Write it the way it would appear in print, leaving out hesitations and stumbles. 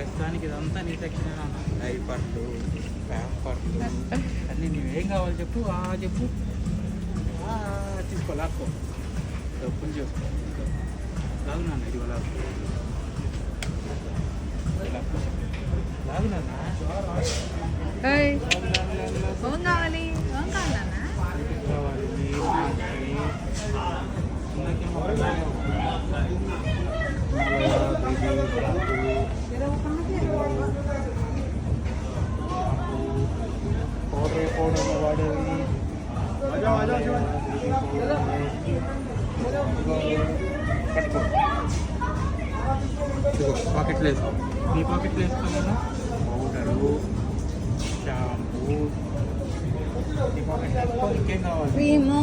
ప్రస్తుతానికి ఇదంతా నీ సెక్షన్ డైపర్లు ప్యాంపర్లు అన్నీ నీవేం కావాలి చెప్పు చెప్పు తీసుకో లాక్కో డబ్బులు చెప్పు లాగు నాన్న ఇది లాక్కో లాగు నాన్న కావాలి పౌడర్ వాడేవి పట్టుకో పాకెట్లో వేసుకో నీ పాకెట్లో వేసుకోవాలన్నా పౌడరు షాంపూ నీ పాకెట్లో వేసుకో ఇంకేం కావాలి క్రీము